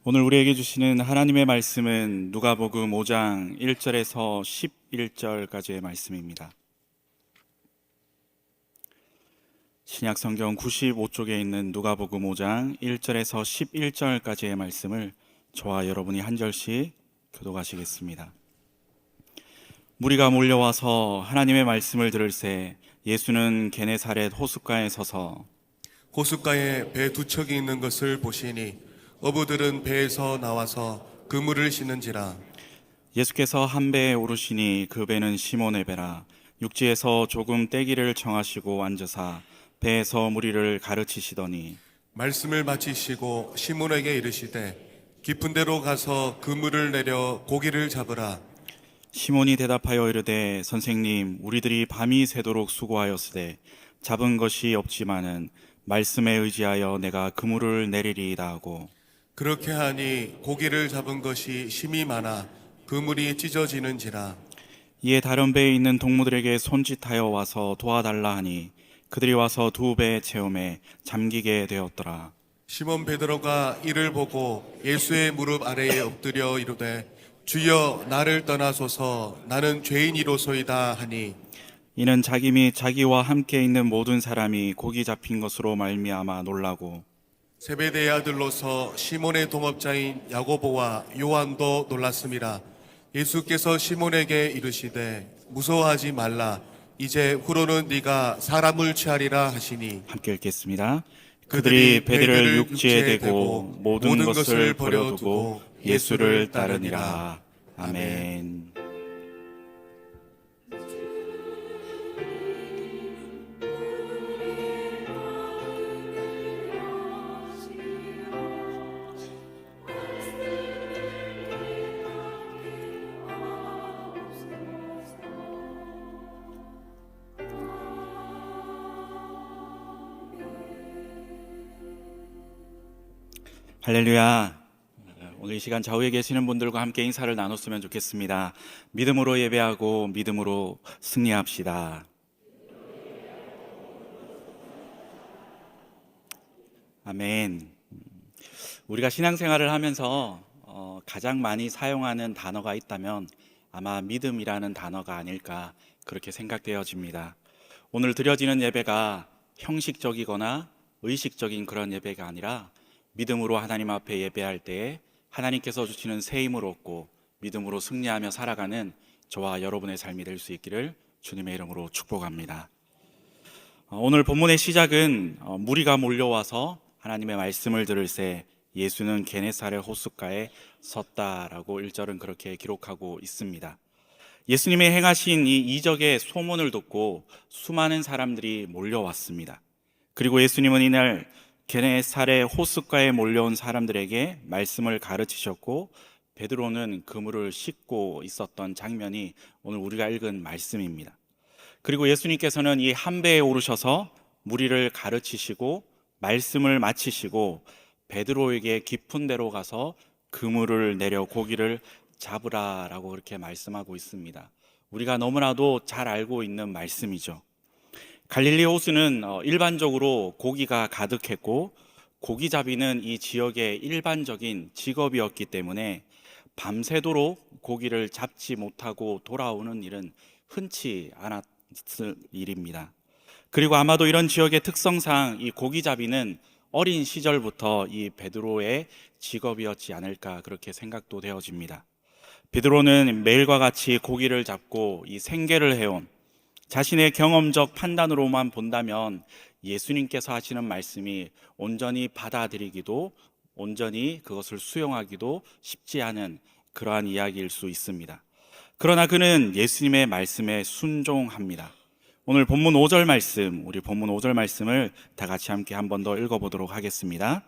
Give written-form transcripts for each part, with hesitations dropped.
오늘 우리에게 주시는 하나님의 말씀은 누가복음 5장 1절에서 11절까지의 말씀입니다. 신약 성경 95쪽에 있는 누가복음 5장 1절에서 11절까지의 말씀을 저와 여러분이 한 절씩 교독하시겠습니다. 무리가 몰려와서 하나님의 말씀을 들을새 예수는 게네사렛 호숫가에 서서 호숫가에 배 두 척이 있는 것을 보시니 어부들은 배에서 나와서 그물을 싣는지라. 예수께서 한 배에 오르시니 그 배는 시몬의 배라. 육지에서 조금 떼기를 청하시고 앉으사 배에서 무리를 가르치시더니 말씀을 마치시고 시몬에게 이르시되 깊은 데로 가서 그물을 내려 고기를 잡으라. 시몬이 대답하여 이르되 선생님 우리들이 밤이 새도록 수고하였으되 잡은 것이 없지만은 말씀에 의지하여 내가 그물을 내리리이다 하고 그렇게 하니 고기를 잡은 것이 심이 많아 그물이 찢어지는지라. 이에 다른 배에 있는 동무들에게 손짓하여 와서 도와달라 하니 그들이 와서 두 배의 체험에 잠기게 되었더라. 시몬 베드로가 이를 보고 예수의 무릎 아래에 엎드려 이르되 주여 나를 떠나소서 나는 죄인이로소이다 하니 이는 자기 및 자기와 함께 있는 모든 사람이 고기 잡힌 것으로 말미암아 놀라고 세베대의 아들로서 시몬의 동업자인 야고보와 요한도 놀랐음이라. 예수께서 시몬에게 이르시되 무서워하지 말라. 이제 후로는 네가 사람을 취하리라 하시니 함께 읽겠습니다. 그들이 배들을 육지에 대고 모든 것을 버려두고 예수를 따르니라. 아멘. 할렐루야. 오늘 이 시간 좌우에 계시는 분들과 함께 인사를 나눴으면 좋겠습니다. 믿음으로 예배하고 믿음으로 승리합시다. 아멘. 우리가 신앙생활을 하면서 가장 많이 사용하는 단어가 있다면 아마 믿음이라는 단어가 아닐까 그렇게 생각되어집니다. 오늘 드려지는 예배가 형식적이거나 의식적인 그런 예배가 아니라 믿음으로 하나님 앞에 예배할 때에 하나님께서 주시는 새 힘을 얻고 믿음으로 승리하며 살아가는 저와 여러분의 삶이 될 수 있기를 주님의 이름으로 축복합니다. 오늘 본문의 시작은 무리가 몰려와서 하나님의 말씀을 들을새 예수는 게네사렛 호숫가에 섰다라고 1절은 그렇게 기록하고 있습니다. 예수님이 행하신 이 이적의 소문을 듣고 수많은 사람들이 몰려왔습니다. 그리고 예수님은 이날 게네사렛 호숫가에 몰려온 사람들에게 말씀을 가르치셨고 베드로는 그물을 싣고 있었던 장면이 오늘 우리가 읽은 말씀입니다. 그리고 예수님께서는 이 한 배에 오르셔서 무리를 가르치시고 말씀을 마치시고 베드로에게 깊은 데로 가서 그물을 내려 고기를 잡으라라고 그렇게 말씀하고 있습니다. 우리가 너무나도 잘 알고 있는 말씀이죠. 갈릴리 호수는 일반적으로 고기가 가득했고 고기잡이는 이 지역의 일반적인 직업이었기 때문에 밤새도록 고기를 잡지 못하고 돌아오는 일은 흔치 않았을 일입니다. 그리고 아마도 이런 지역의 특성상 이 고기잡이는 어린 시절부터 이 베드로의 직업이었지 않을까 그렇게 생각도 되어집니다. 베드로는 매일과 같이 고기를 잡고 이 생계를 해온 자신의 경험적 판단으로만 본다면 예수님께서 하시는 말씀이 온전히 받아들이기도 온전히 그것을 수용하기도 쉽지 않은 그러한 이야기일 수 있습니다. 그러나 그는 예수님의 말씀에 순종합니다. 오늘 본문 5절 말씀, 우리 본문 5절 말씀을 다 같이 함께 한 번 더 읽어보도록 하겠습니다.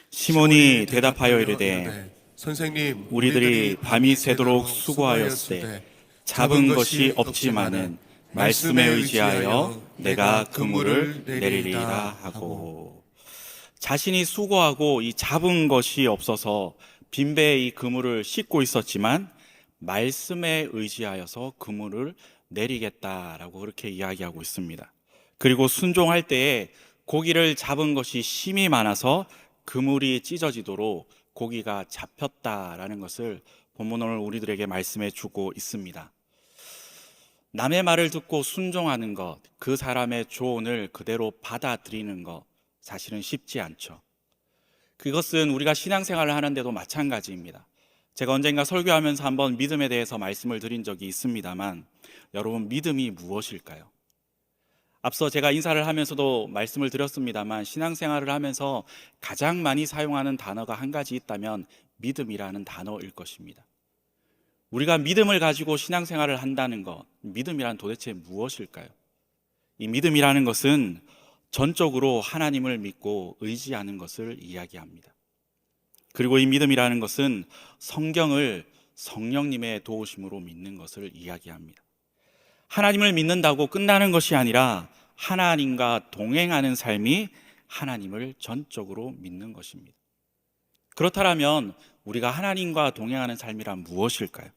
시몬이 대답하여 이르되 선생님 우리들이 밤이 새도록 수고하였으되 잡은 것이 없지만은 말씀에 의지하여 내가 그물을 내리리라 하고 자신이 수고하고 이 잡은 것이 없어서 빈배에 이 그물을 싣고 있었지만 말씀에 의지하여서 그물을 내리겠다라고 그렇게 이야기하고 있습니다. 그리고 순종할 때에 고기를 잡은 것이 심이 많아서 그물이 찢어지도록 고기가 잡혔다라는 것을 본문을 우리들에게 말씀해 주고 있습니다. 남의 말을 듣고 순종하는 것, 그 사람의 조언을 그대로 받아들이는 것, 사실은 쉽지 않죠. 그것은 우리가 신앙생활을 하는데도 마찬가지입니다. 제가 언젠가 설교하면서 한번 믿음에 대해서 말씀을 드린 적이 있습니다만, 여러분, 믿음이 무엇일까요? 앞서 제가 인사를 하면서도 말씀을 드렸습니다만, 신앙생활을 하면서 가장 많이 사용하는 단어가 한 가지 있다면 믿음이라는 단어일 것입니다. 우리가 믿음을 가지고 신앙생활을 한다는 것, 믿음이란 도대체 무엇일까요? 이 믿음이라는 것은 전적으로 하나님을 믿고 의지하는 것을 이야기합니다. 그리고 이 믿음이라는 것은 성경을 성령님의 도우심으로 믿는 것을 이야기합니다. 하나님을 믿는다고 끝나는 것이 아니라 하나님과 동행하는 삶이 하나님을 전적으로 믿는 것입니다. 그렇다면 우리가 하나님과 동행하는 삶이란 무엇일까요?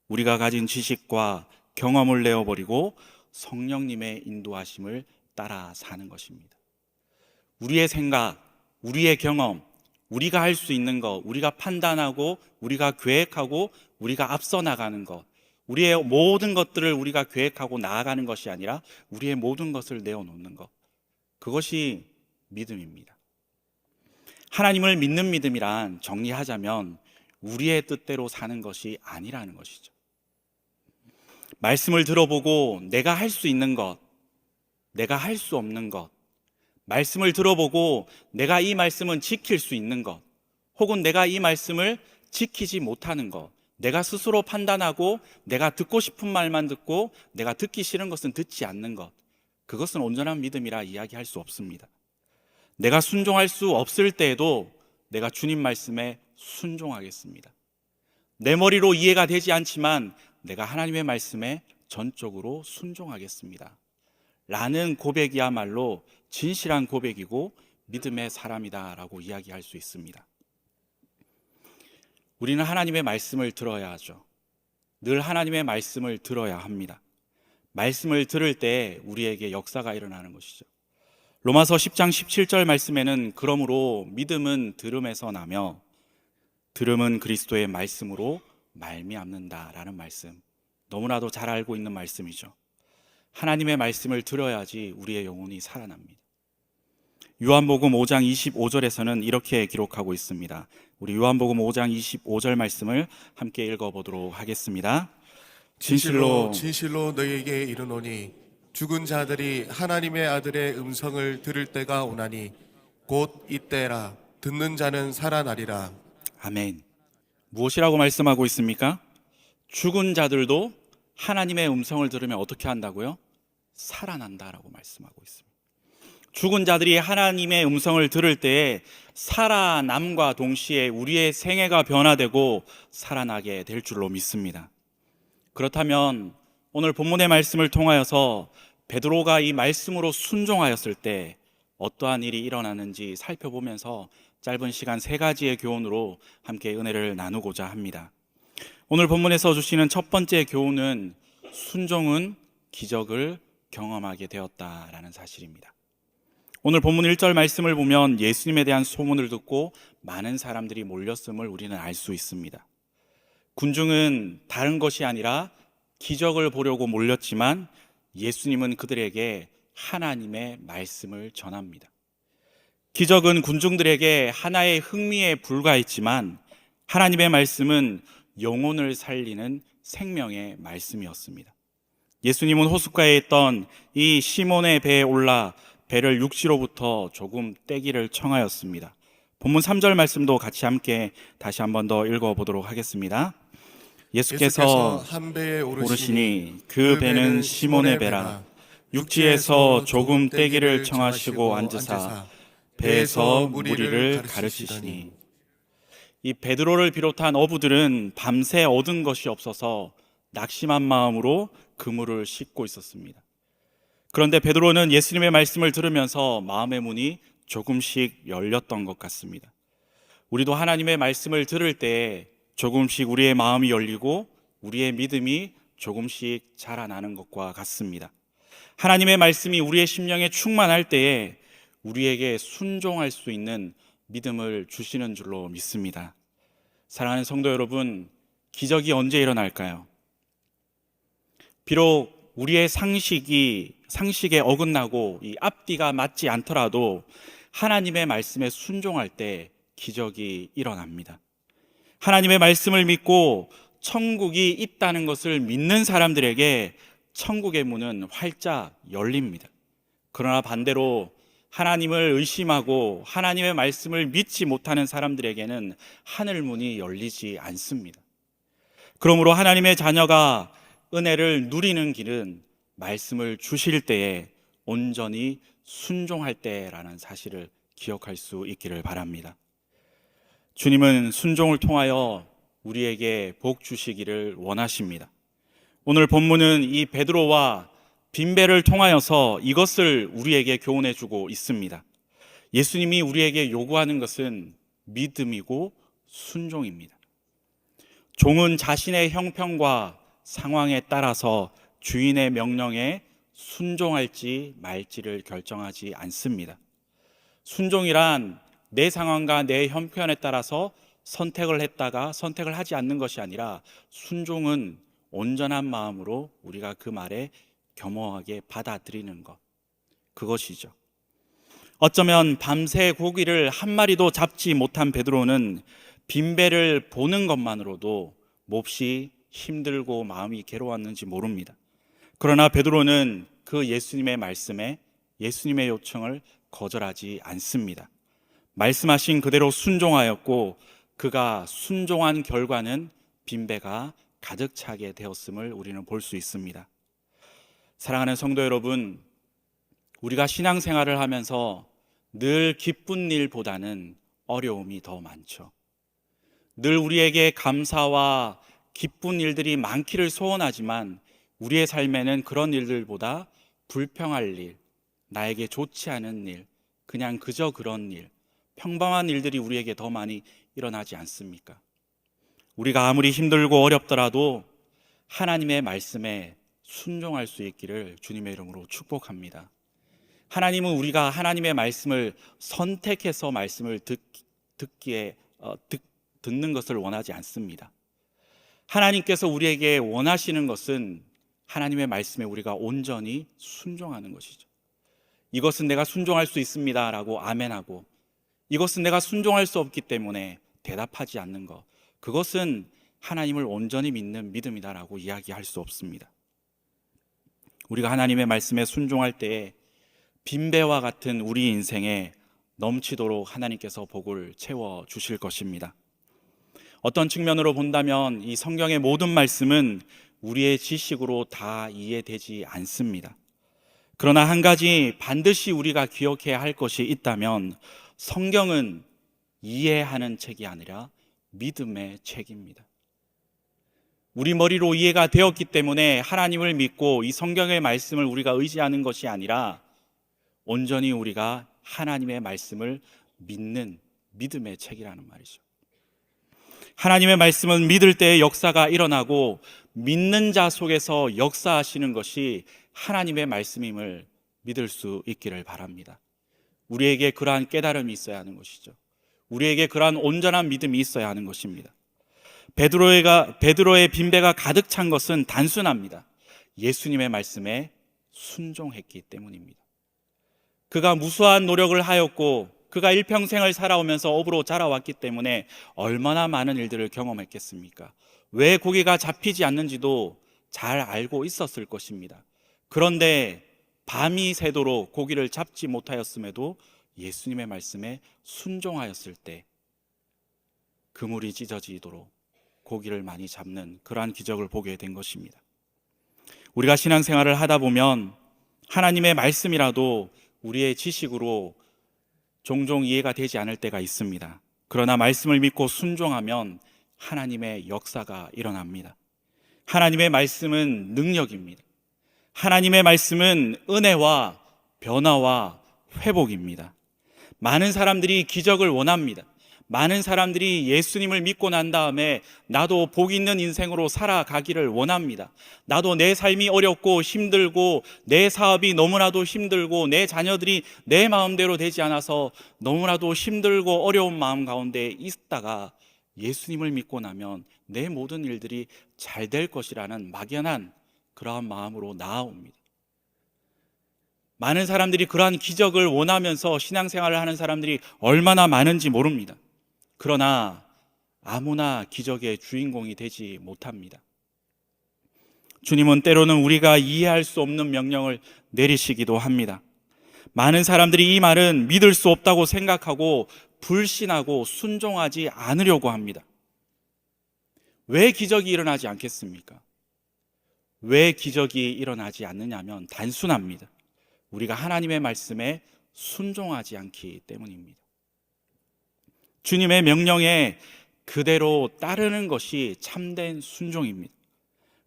우리가 가진 지식과 경험을 내어버리고 성령님의 인도하심을 따라 사는 것입니다. 우리의 생각, 우리의 경험, 우리가 할 수 있는 것, 우리가 판단하고 우리가 계획하고 우리가 앞서 나가는 것, 우리의 모든 것들을 우리가 계획하고 나아가는 것이 아니라 우리의 모든 것을 내어놓는 것, 그것이 믿음입니다. 하나님을 믿는 믿음이란 정리하자면 우리의 뜻대로 사는 것이 아니라는 것이죠. 말씀을 들어보고 내가 할 수 있는 것, 내가 할 수 없는 것, 말씀을 들어보고 내가 이 말씀은 지킬 수 있는 것, 혹은 내가 이 말씀을 지키지 못하는 것, 내가 스스로 판단하고 내가 듣고 싶은 말만 듣고 내가 듣기 싫은 것은 듣지 않는 것, 그것은 온전한 믿음이라 이야기할 수 없습니다. 내가 순종할 수 없을 때에도 내가 주님 말씀에 순종하겠습니다. 내 머리로 이해가 되지 않지만 내가 하나님의 말씀에 전적으로 순종하겠습니다. 라는 고백이야말로 진실한 고백이고 믿음의 사람이다라고 이야기할 수 있습니다. 우리는 하나님의 말씀을 들어야 하죠. 늘 하나님의 말씀을 들어야 합니다. 말씀을 들을 때 우리에게 역사가 일어나는 것이죠. 로마서 10장 17절 말씀에는 그러므로 믿음은 들음에서 나며 들음은 그리스도의 말씀으로 말미암는다라는 말씀, 너무나도 잘 알고 있는 말씀이죠. 하나님의 말씀을 들어야지 우리의 영혼이 살아납니다. 요한복음 5장 25절에서는 이렇게 기록하고 있습니다. 우리 요한복음 5장 25절 말씀을 함께 읽어보도록 하겠습니다. 진실로 너희에게 이르노니 죽은 자들이 하나님의 아들의 음성을 들을 때가 오나니 곧 이때라. 듣는 자는 살아나리라. 아멘. 무엇이라고 말씀하고 있습니까? 죽은 자들도 하나님의 음성을 들으면 어떻게 한다고요? 살아난다라고 말씀하고 있습니다. 죽은 자들이 하나님의 음성을 들을 때에 살아남과 동시에 우리의 생애가 변화되고 살아나게 될 줄로 믿습니다. 그렇다면 오늘 본문의 말씀을 통하여서 베드로가 이 말씀으로 순종하였을 때 어떠한 일이 일어나는지 살펴보면서 짧은 시간 세 가지의 교훈으로 함께 은혜를 나누고자 합니다. 오늘 본문에서 주시는 첫 번째 교훈은 순종은 기적을 경험하게 되었다라는 사실입니다. 오늘 본문 1절 말씀을 보면 예수님에 대한 소문을 듣고 많은 사람들이 몰렸음을 우리는 알 수 있습니다. 군중은 다른 것이 아니라 기적을 보려고 몰렸지만 예수님은 그들에게 하나님의 말씀을 전합니다. 기적은 군중들에게 하나의 흥미에 불과했지만 하나님의 말씀은 영혼을 살리는 생명의 말씀이었습니다. 예수님은 호숫가에 있던 이 시몬의 배에 올라 배를 육지로부터 조금 떼기를 청하였습니다. 본문 3절 말씀도 같이 함께 다시 한 번 더 읽어보도록 하겠습니다. 예수께서 한 배에 오르시니 그 배는 시몬의 배라. 육지에서 조금 떼기를 청하시고 앉으사 배에서 무리를 가르치시니. 이 베드로를 비롯한 어부들은 밤새 얻은 것이 없어서 낙심한 마음으로 그물을 씻고 있었습니다. 그런데 베드로는 예수님의 말씀을 들으면서 마음의 문이 조금씩 열렸던 것 같습니다. 우리도 하나님의 말씀을 들을 때 조금씩 우리의 마음이 열리고 우리의 믿음이 조금씩 자라나는 것과 같습니다. 하나님의 말씀이 우리의 심령에 충만할 때에 우리에게 순종할 수 있는 믿음을 주시는 줄로 믿습니다. 사랑하는 성도 여러분, 기적이 언제 일어날까요? 비록 우리의 상식에 어긋나고 이 앞뒤가 맞지 않더라도 하나님의 말씀에 순종할 때 기적이 일어납니다. 하나님의 말씀을 믿고 천국이 있다는 것을 믿는 사람들에게 천국의 문은 활짝 열립니다. 그러나 반대로 하나님을 의심하고 하나님의 말씀을 믿지 못하는 사람들에게는 하늘 문이 열리지 않습니다. 그러므로 하나님의 자녀가 은혜를 누리는 길은 말씀을 주실 때에 온전히 순종할 때라는 사실을 기억할 수 있기를 바랍니다. 주님은 순종을 통하여 우리에게 복 주시기를 원하십니다. 오늘 본문은 이 베드로와 빈배를 통하여서 이것을 우리에게 교훈해 주고 있습니다. 예수님이 우리에게 요구하는 것은 믿음이고 순종입니다. 종은 자신의 형편과 상황에 따라서 주인의 명령에 순종할지 말지를 결정하지 않습니다. 순종이란 내 상황과 내 형편에 따라서 선택을 했다가 선택을 하지 않는 것이 아니라 순종은 온전한 마음으로 우리가 그 말에 겸허하게 받아들이는 것, 그것이죠. 어쩌면 밤새 고기를 한 마리도 잡지 못한 베드로는 빈배를 보는 것만으로도 몹시 힘들고 마음이 괴로웠는지 모릅니다. 그러나 베드로는 그 예수님의 말씀에 예수님의 요청을 거절하지 않습니다. 말씀하신 그대로 순종하였고 그가 순종한 결과는 빈배가 가득 차게 되었음을 우리는 볼 수 있습니다. 사랑하는 성도 여러분, 우리가 신앙생활을 하면서 늘 기쁜 일보다는 어려움이 더 많죠. 늘 우리에게 감사와 기쁜 일들이 많기를 소원하지만 우리의 삶에는 그런 일들보다 불평할 일, 나에게 좋지 않은 일, 그냥 그저 그런 일, 평범한 일들이 우리에게 더 많이 일어나지 않습니까? 우리가 아무리 힘들고 어렵더라도 하나님의 말씀에 순종할 수 있기를 주님의 이름으로 축복합니다. 하나님은 우리가 하나님의 말씀을 선택해서 말씀을 듣는 것을 원하지 않습니다. 하나님께서 우리에게 원하시는 것은 하나님의 말씀에 우리가 온전히 순종하는 것이죠. 이것은 내가 순종할 수 있습니다 라고 아멘하고, 이것은 내가 순종할 수 없기 때문에 대답하지 않는 것, 그것은 하나님을 온전히 믿는 믿음이다라고 이야기할 수 없습니다. 우리가 하나님의 말씀에 순종할 때에 빈배와 같은 우리 인생에 넘치도록 하나님께서 복을 채워 주실 것입니다. 어떤 측면으로 본다면 이 성경의 모든 말씀은 우리의 지식으로 다 이해되지 않습니다. 그러나 한 가지 반드시 우리가 기억해야 할 것이 있다면 성경은 이해하는 책이 아니라 믿음의 책입니다. 우리 머리로 이해가 되었기 때문에 하나님을 믿고 이 성경의 말씀을 우리가 의지하는 것이 아니라 온전히 우리가 하나님의 말씀을 믿는 믿음의 책이라는 말이죠. 하나님의 말씀은 믿을 때의 역사가 일어나고 믿는 자 속에서 역사하시는 것이 하나님의 말씀임을 믿을 수 있기를 바랍니다. 우리에게 그러한 깨달음이 있어야 하는 것이죠. 우리에게 그러한 온전한 믿음이 있어야 하는 것입니다. 베드로의 빈배가 가득 찬 것은 단순합니다. 예수님의 말씀에 순종했기 때문입니다. 그가 무수한 노력을 하였고 그가 일평생을 살아오면서 업으로 자라왔기 때문에 얼마나 많은 일들을 경험했겠습니까? 왜 고기가 잡히지 않는지도 잘 알고 있었을 것입니다. 그런데 밤이 새도록 고기를 잡지 못하였음에도 예수님의 말씀에 순종하였을 때 그물이 찢어지도록 고기를 많이 잡는 그러한 기적을 보게 된 것입니다. 우리가 신앙생활을 하다 보면 하나님의 말씀이라도 우리의 지식으로 종종 이해가 되지 않을 때가 있습니다. 그러나 말씀을 믿고 순종하면 하나님의 역사가 일어납니다. 하나님의 말씀은 능력입니다. 하나님의 말씀은 은혜와 변화와 회복입니다. 많은 사람들이 기적을 원합니다. 많은 사람들이 예수님을 믿고 난 다음에 나도 복 있는 인생으로 살아가기를 원합니다. 나도 내 삶이 어렵고 힘들고 내 사업이 너무나도 힘들고 내 자녀들이 내 마음대로 되지 않아서 너무나도 힘들고 어려운 마음 가운데 있다가 예수님을 믿고 나면 내 모든 일들이 잘 될 것이라는 막연한 그러한 마음으로 나아옵니다. 많은 사람들이 그러한 기적을 원하면서 신앙생활을 하는 사람들이 얼마나 많은지 모릅니다. 그러나 아무나 기적의 주인공이 되지 못합니다. 주님은 때로는 우리가 이해할 수 없는 명령을 내리시기도 합니다. 많은 사람들이 이 말은 믿을 수 없다고 생각하고 불신하고 순종하지 않으려고 합니다. 왜 기적이 일어나지 않겠습니까? 왜 기적이 일어나지 않느냐면 단순합니다. 우리가 하나님의 말씀에 순종하지 않기 때문입니다. 주님의 명령에 그대로 따르는 것이 참된 순종입니다.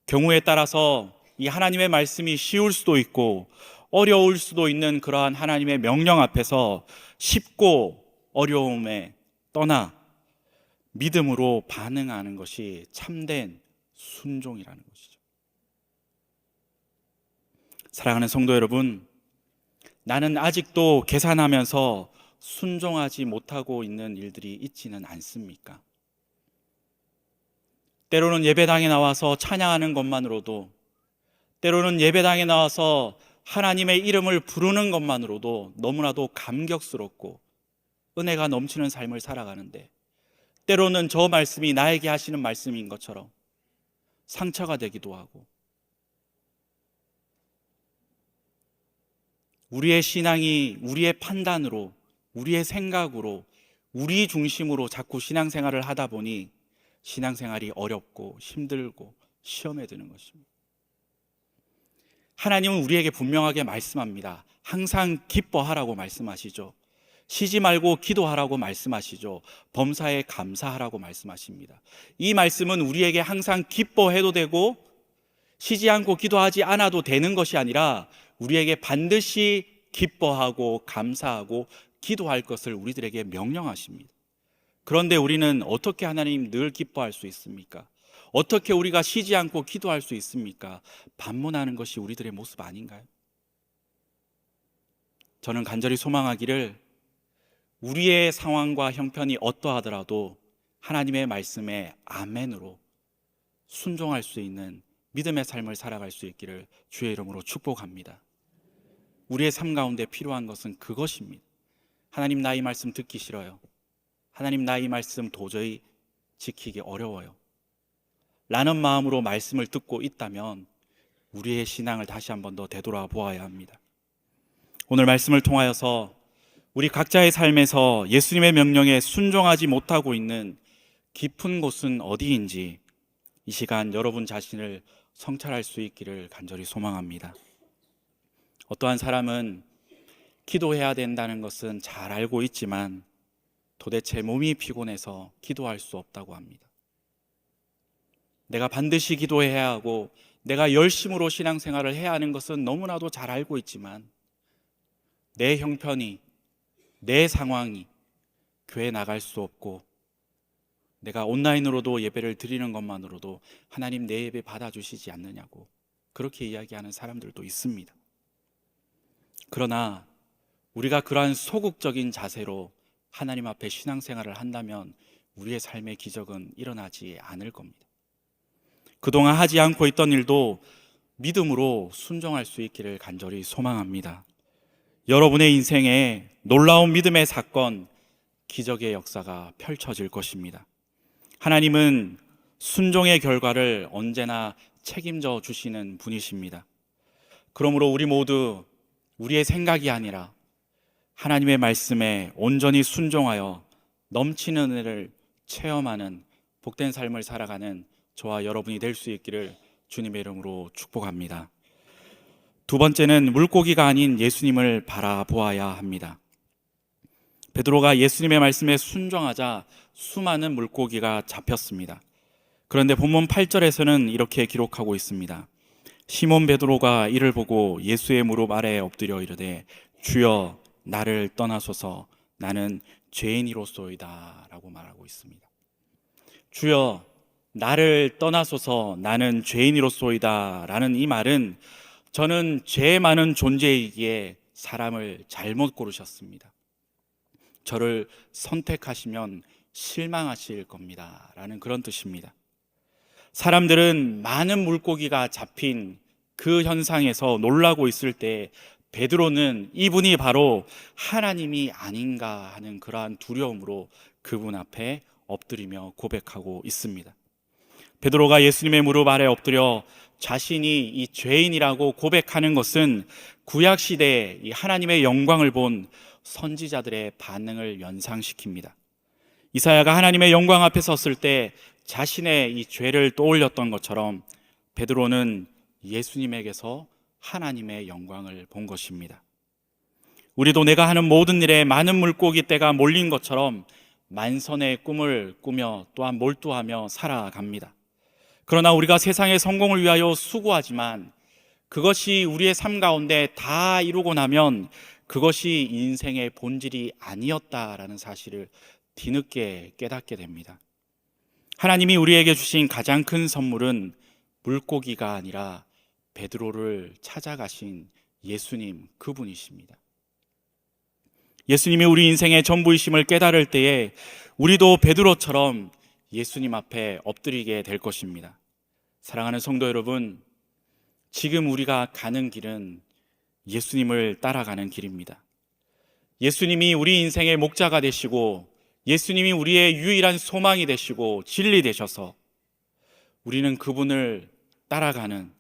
경우에 따라서 이 하나님의 말씀이 쉬울 수도 있고 어려울 수도 있는 그러한 하나님의 명령 앞에서 쉽고 어려움에 떠나 믿음으로 반응하는 것이 참된 순종이라는 것이죠. 사랑하는 성도 여러분, 나는 아직도 계산하면서 순종하지 못하고 있는 일들이 있지는 않습니까? 때로는 예배당에 나와서 찬양하는 것만으로도, 때로는 예배당에 나와서 하나님의 이름을 부르는 것만으로도 너무나도 감격스럽고 은혜가 넘치는 삶을 살아가는데, 때로는 저 말씀이 나에게 하시는 말씀인 것처럼 상처가 되기도 하고, 우리의 신앙이 우리의 판단으로, 우리의 생각으로, 우리 중심으로 자꾸 신앙생활을 하다 보니 신앙생활이 어렵고 힘들고 시험에 드는 것입니다. 하나님은 우리에게 분명하게 말씀합니다. 항상 기뻐하라고 말씀하시죠. 쉬지 말고 기도하라고 말씀하시죠. 범사에 감사하라고 말씀하십니다. 이 말씀은 우리에게 항상 기뻐해도 되고 쉬지 않고 기도하지 않아도 되는 것이 아니라 우리에게 반드시 기뻐하고 감사하고 기도할 것을 우리들에게 명령하십니다. 그런데 우리는 어떻게 하나님 늘 기뻐할 수 있습니까? 어떻게 우리가 쉬지 않고 기도할 수 있습니까? 반문하는 것이 우리들의 모습 아닌가요? 저는 간절히 소망하기를 우리의 상황과 형편이 어떠하더라도 하나님의 말씀에 아멘으로 순종할 수 있는 믿음의 삶을 살아갈 수 있기를 주의 이름으로 축복합니다. 우리의 삶 가운데 필요한 것은 그것입니다. 하나님, 나 이 말씀 듣기 싫어요. 하나님, 나 이 말씀 도저히 지키기 어려워요 라는 마음으로 말씀을 듣고 있다면 우리의 신앙을 다시 한번 더 되돌아보아야 합니다. 오늘 말씀을 통하여서 우리 각자의 삶에서 예수님의 명령에 순종하지 못하고 있는 깊은 곳은 어디인지 이 시간 여러분 자신을 성찰할 수 있기를 간절히 소망합니다. 어떠한 사람은 기도해야 된다는 것은 잘 알고 있지만 도대체 몸이 피곤해서 기도할 수 없다고 합니다. 내가 반드시 기도해야 하고 내가 열심으로 신앙생활을 해야 하는 것은 너무나도 잘 알고 있지만 내 형편이, 내 상황이 교회 나갈 수 없고 내가 온라인으로도 예배를 드리는 것만으로도 하나님 내 예배 받아주시지 않느냐고 그렇게 이야기하는 사람들도 있습니다. 그러나 우리가 그러한 소극적인 자세로 하나님 앞에 신앙생활을 한다면 우리의 삶의 기적은 일어나지 않을 겁니다. 그동안 하지 않고 있던 일도 믿음으로 순종할 수 있기를 간절히 소망합니다. 여러분의 인생에 놀라운 믿음의 사건, 기적의 역사가 펼쳐질 것입니다. 하나님은 순종의 결과를 언제나 책임져 주시는 분이십니다. 그러므로 우리 모두 우리의 생각이 아니라 하나님의 말씀에 온전히 순종하여 넘치는 은혜를 체험하는 복된 삶을 살아가는 저와 여러분이 될 수 있기를 주님의 이름으로 축복합니다. 두 번째는 물고기가 아닌 예수님을 바라보아야 합니다. 베드로가 예수님의 말씀에 순종하자 수많은 물고기가 잡혔습니다. 그런데 본문 8절에서는 이렇게 기록하고 있습니다. 시몬 베드로가 이를 보고 예수의 무릎 아래에 엎드려 이르되 주여 나를 떠나소서 나는 죄인이로소이다 라고 말하고 있습니다. 주여, 나를 떠나소서, 나는 죄인이로소이다 라는 이 말은 저는 죄 많은 존재이기에 사람을 잘못 고르셨습니다. 저를 선택하시면 실망하실 겁니다 라는 그런 뜻입니다. 사람들은 많은 물고기가 잡힌 그 현상에서 놀라고 있을 때 베드로는 이분이 바로 하나님이 아닌가 하는 그러한 두려움으로 그분 앞에 엎드리며 고백하고 있습니다. 베드로가 예수님의 무릎 아래 엎드려 자신이 이 죄인이라고 고백하는 것은 구약시대에 이 하나님의 영광을 본 선지자들의 반응을 연상시킵니다. 이사야가 하나님의 영광 앞에 섰을 때 자신의 이 죄를 떠올렸던 것처럼 베드로는 예수님에게서 하나님의 영광을 본 것입니다. 우리도 내가 하는 모든 일에 많은 물고기 떼가 몰린 것처럼 만선의 꿈을 꾸며 또한 몰두하며 살아갑니다. 그러나 우리가 세상의 성공을 위하여 수고하지만 그것이 우리의 삶 가운데 다 이루고 나면 그것이 인생의 본질이 아니었다라는 사실을 뒤늦게 깨닫게 됩니다. 하나님이 우리에게 주신 가장 큰 선물은 물고기가 아니라 베드로를 찾아가신 예수님 그분이십니다. 예수님이 우리 인생의 전부이심을 깨달을 때에 우리도 베드로처럼 예수님 앞에 엎드리게 될 것입니다. 사랑하는 성도 여러분, 지금 우리가 가는 길은 예수님을 따라가는 길입니다. 예수님이 우리 인생의 목자가 되시고 예수님이 우리의 유일한 소망이 되시고 진리 되셔서 우리는 그분을 따라가는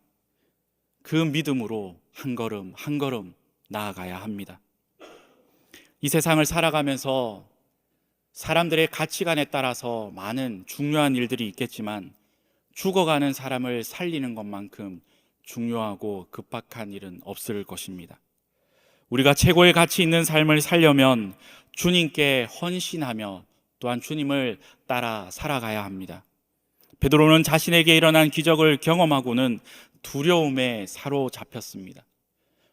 그 믿음으로 한 걸음 한 걸음 나아가야 합니다. 이 세상을 살아가면서 사람들의 가치관에 따라서 많은 중요한 일들이 있겠지만 죽어가는 사람을 살리는 것만큼 중요하고 급박한 일은 없을 것입니다. 우리가 최고의 가치 있는 삶을 살려면 주님께 헌신하며 또한 주님을 따라 살아가야 합니다. 베드로는 자신에게 일어난 기적을 경험하고는 두려움에 사로잡혔습니다.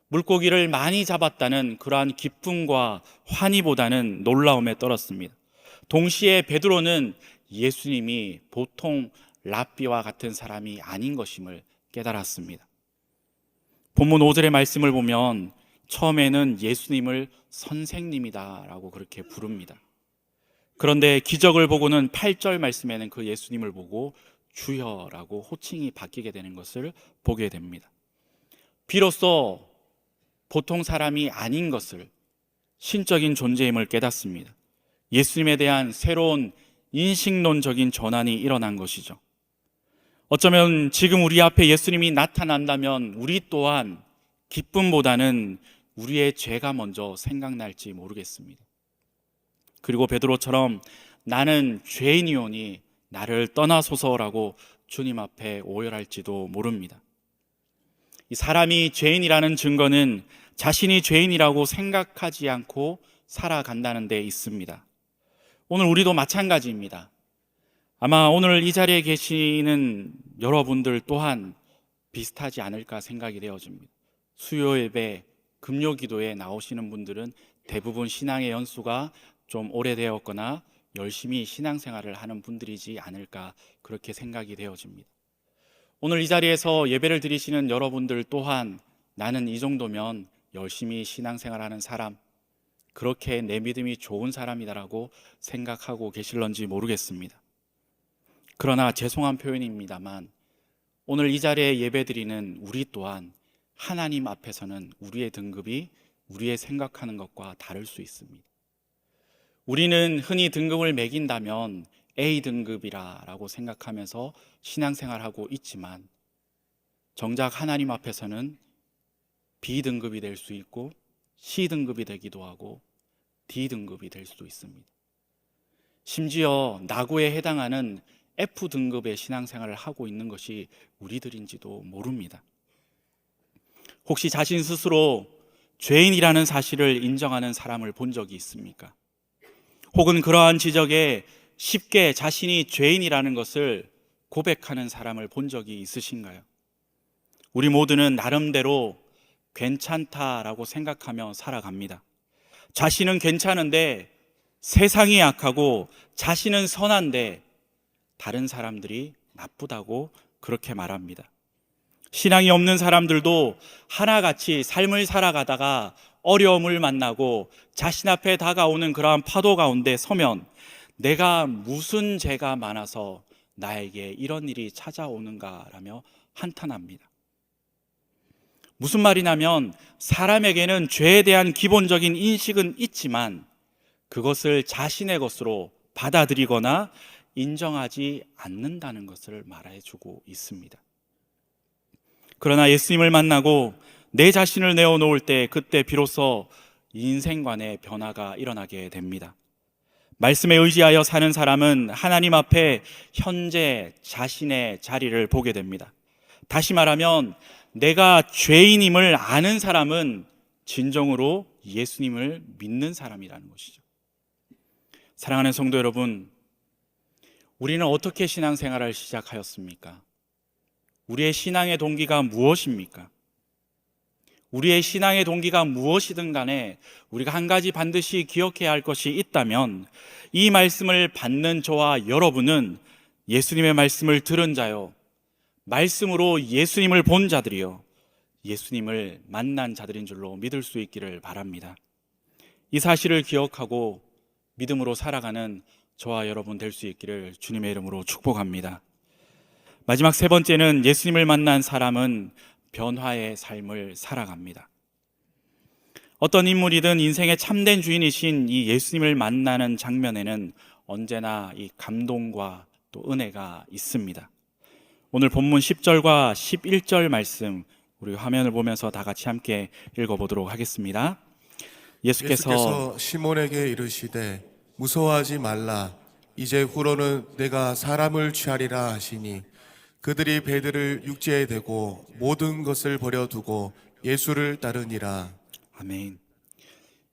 물고기를 많이 잡았다는 그러한 기쁨과 환희보다는 놀라움에 떨었습니다. 동시에 베드로는 예수님이 보통 랍비와 같은 사람이 아닌 것임을 깨달았습니다. 본문 5절의 말씀을 보면 처음에는 예수님을 선생님이다라고 그렇게 부릅니다. 그런데 기적을 보고는 8절 말씀에는 그 예수님을 보고 주여라고 호칭이 바뀌게 되는 것을 보게 됩니다. 비로소 보통 사람이 아닌 것을, 신적인 존재임을 깨닫습니다. 예수님에 대한 새로운 인식론적인 전환이 일어난 것이죠. 어쩌면 지금 우리 앞에 예수님이 나타난다면 우리 또한 기쁨보다는 우리의 죄가 먼저 생각날지 모르겠습니다. 그리고 베드로처럼 나는 죄인이오니 나를 떠나소서라고 주님 앞에 오열할지도 모릅니다. 이 사람이 죄인이라는 증거는 자신이 죄인이라고 생각하지 않고 살아간다는 데 있습니다. 오늘 우리도 마찬가지입니다. 아마 오늘 이 자리에 계시는 여러분들 또한 비슷하지 않을까 생각이 되어집니다. 수요 예배, 금요 기도에 나오시는 분들은 대부분 신앙의 연수가 좀 오래되었거나 열심히 신앙생활을 하는 분들이지 않을까 그렇게 생각이 되어집니다. 오늘 이 자리에서 예배를 드리시는 여러분들 또한 나는 이 정도면 열심히 신앙생활하는 사람, 그렇게 내 믿음이 좋은 사람이다라고 생각하고 계실런지 모르겠습니다. 그러나 죄송한 표현입니다만 오늘 이 자리에 예배드리는 우리 또한 하나님 앞에서는 우리의 등급이 우리의 생각하는 것과 다를 수 있습니다. 우리는 흔히 등급을 매긴다면 A등급이라고 생각하면서 신앙생활하고 있지만 정작 하나님 앞에서는 B등급이 될 수 있고 C등급이 되기도 하고 D등급이 될 수도 있습니다. 심지어 나고에 해당하는 F등급의 신앙생활을 하고 있는 것이 우리들인지도 모릅니다. 혹시 자신 스스로 죄인이라는 사실을 인정하는 사람을 본 적이 있습니까? 혹은 그러한 지적에 쉽게 자신이 죄인이라는 것을 고백하는 사람을 본 적이 있으신가요? 우리 모두는 나름대로 괜찮다라고 생각하며 살아갑니다. 자신은 괜찮은데 세상이 악하고 자신은 선한데 다른 사람들이 나쁘다고 그렇게 말합니다. 신앙이 없는 사람들도 하나같이 삶을 살아가다가 어려움을 만나고 자신 앞에 다가오는 그러한 파도 가운데 서면 내가 무슨 죄가 많아서 나에게 이런 일이 찾아오는가라며 한탄합니다. 무슨 말이냐면 사람에게는 죄에 대한 기본적인 인식은 있지만 그것을 자신의 것으로 받아들이거나 인정하지 않는다는 것을 말해주고 있습니다. 그러나 예수님을 만나고 내 자신을 내어놓을 때 그때 비로소 인생관의 변화가 일어나게 됩니다. 말씀에 의지하여 사는 사람은 하나님 앞에 현재 자신의 자리를 보게 됩니다. 다시 말하면 내가 죄인임을 아는 사람은 진정으로 예수님을 믿는 사람이라는 것이죠. 사랑하는 성도 여러분, 우리는 어떻게 신앙생활을 시작하였습니까? 우리의 신앙의 동기가 무엇입니까? 우리의 신앙의 동기가 무엇이든 간에 우리가 한 가지 반드시 기억해야 할 것이 있다면 이 말씀을 받는 저와 여러분은 예수님의 말씀을 들은 자요, 말씀으로 예수님을 본 자들이요, 예수님을 만난 자들인 줄로 믿을 수 있기를 바랍니다. 이 사실을 기억하고 믿음으로 살아가는 저와 여러분 될 수 있기를 주님의 이름으로 축복합니다. 마지막 세 번째는 예수님을 만난 사람은 변화의 삶을 살아갑니다. 어떤 인물이든 인생의 참된 주인이신 이 예수님을 만나는 장면에는 언제나 이 감동과 또 은혜가 있습니다. 오늘 본문 10절과 11절 말씀 우리 화면을 보면서 다 같이 함께 읽어보도록 하겠습니다. 예수께서 시몬에게 이르시되 무서워하지 말라. 이제 후로는 내가 사람을 취하리라 하시니 그들이 배들을 육지에 대고 모든 것을 버려두고 예수를 따르니라. 아멘.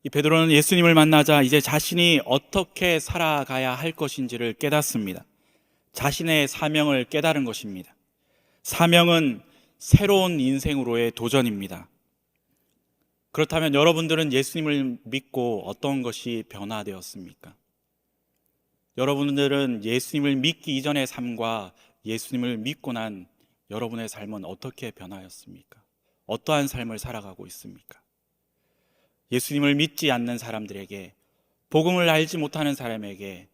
이 베드로는 예수님을 만나자 이제 자신이 어떻게 살아가야 할 것인지를 깨닫습니다. 자신의 사명을 깨달은 것입니다. 사명은 새로운 인생으로의 도전입니다. 그렇다면 여러분들은 예수님을 믿고 어떤 것이 변화되었습니까? 여러분들은 예수님을 믿기 이전의 삶과 예수님을 믿고 난 여러분의 삶은 어떻게 변하였습니까? 어떠한 삶을 살아가고 있습니까? 예수님을 믿지 않는 사람들에게, 복음을 알지 못하는 사람에게,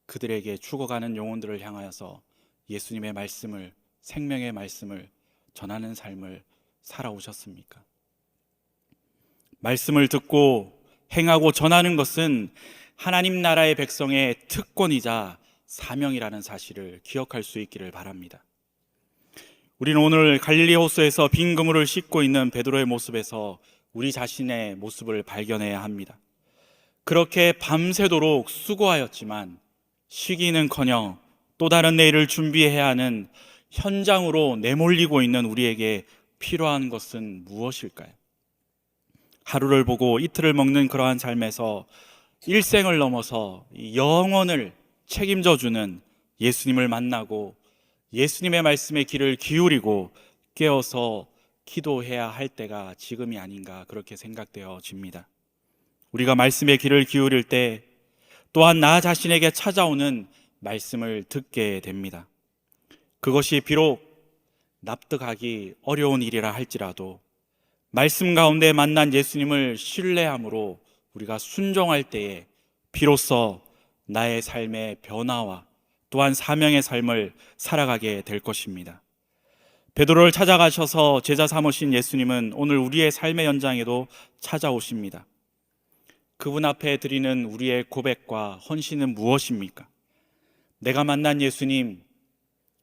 그들에게 죽어가는 영혼들을 향하여서 예수님의 말씀을, 생명의 말씀을 전하는 삶을 살아오셨습니까? 말씀을 듣고 행하고 전하는 것은 하나님 나라의 백성의 특권이자 사명이라는 사실을 기억할 수 있기를 바랍니다. 우리는 오늘 갈릴리 호수에서 빈 그물을 씻고 있는 베드로의 모습에서 우리 자신의 모습을 발견해야 합니다. 그렇게 밤새도록 수고하였지만 쉬기는커녕 또 다른 내일을 준비해야 하는 현장으로 내몰리고 있는 우리에게 필요한 것은 무엇일까요? 하루를 보고 이틀을 먹는 그러한 삶에서 일생을 넘어서 영원을 책임져 주는 예수님을 만나고 예수님의 말씀에 귀를 기울이고 깨어서 기도해야 할 때가 지금이 아닌가 그렇게 생각되어집니다. 우리가 말씀에 귀를 기울일 때 또한 나 자신에게 찾아오는 말씀을 듣게 됩니다. 그것이 비록 납득하기 어려운 일이라 할지라도 말씀 가운데 만난 예수님을 신뢰함으로 우리가 순종할 때에 비로소 나의 삶의 변화와 또한 사명의 삶을 살아가게 될 것입니다. 베드로를 찾아가셔서 제자 삼으신 예수님은 오늘 우리의 삶의 연장에도 찾아오십니다. 그분 앞에 드리는 우리의 고백과 헌신은 무엇입니까? 내가 만난 예수님,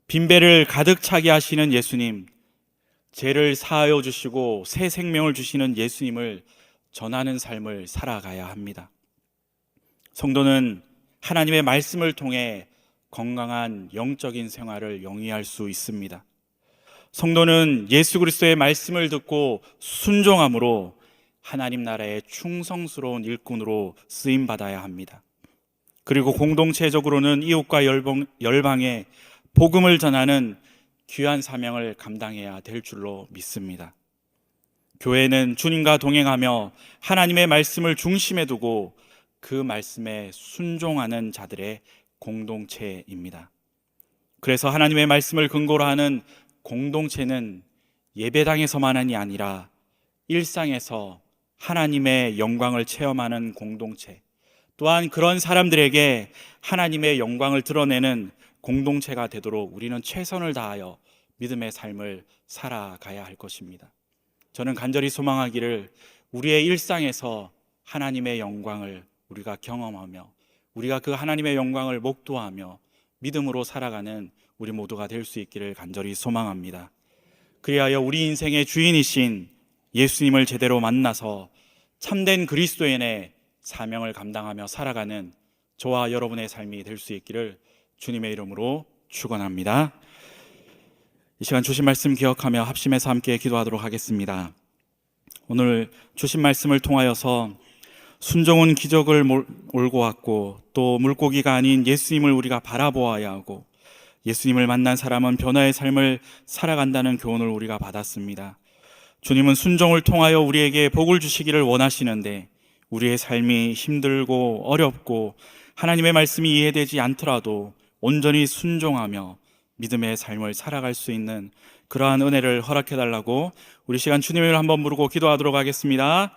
빈배를 가득 차게 하시는 예수님, 죄를 사하여 주시고 새 생명을 주시는 예수님을 전하는 삶을 살아가야 합니다. 성도는 하나님의 말씀을 통해 건강한 영적인 생활을 영위할 수 있습니다. 성도는 예수 그리스도의 말씀을 듣고 순종함으로 하나님 나라의 충성스러운 일꾼으로 쓰임받아야 합니다. 그리고 공동체적으로는 이웃과 열방에 복음을 전하는 귀한 사명을 감당해야 될 줄로 믿습니다. 교회는 주님과 동행하며 하나님의 말씀을 중심에 두고 그 말씀에 순종하는 자들의 공동체입니다. 그래서 하나님의 말씀을 근거로 하는 공동체는 예배당에서만이 아니라 일상에서 하나님의 영광을 체험하는 공동체, 또한 그런 사람들에게 하나님의 영광을 드러내는 공동체가 되도록 우리는 최선을 다하여 믿음의 삶을 살아가야 할 것입니다. 저는 간절히 소망하기를 우리의 일상에서 하나님의 영광을 우리가 경험하며 우리가 그 하나님의 영광을 목도하며 믿음으로 살아가는 우리 모두가 될 수 있기를 간절히 소망합니다. 그리하여 우리 인생의 주인이신 예수님을 제대로 만나서 참된 그리스도인의 사명을 감당하며 살아가는 저와 여러분의 삶이 될 수 있기를 주님의 이름으로 축원합니다. 이 시간 주신 말씀 기억하며 합심해서 함께 기도하도록 하겠습니다. 오늘 주신 말씀을 통하여서 순종은 기적을 몰고 왔고 또 물고기가 아닌 예수님을 우리가 바라보아야 하고 예수님을 만난 사람은 변화의 삶을 살아간다는 교훈을 우리가 받았습니다. 주님은 순종을 통하여 우리에게 복을 주시기를 원하시는데 우리의 삶이 힘들고 어렵고 하나님의 말씀이 이해되지 않더라도 온전히 순종하며 믿음의 삶을 살아갈 수 있는 그러한 은혜를 허락해달라고 우리 시간 주님을 한번 부르고 기도하도록 하겠습니다.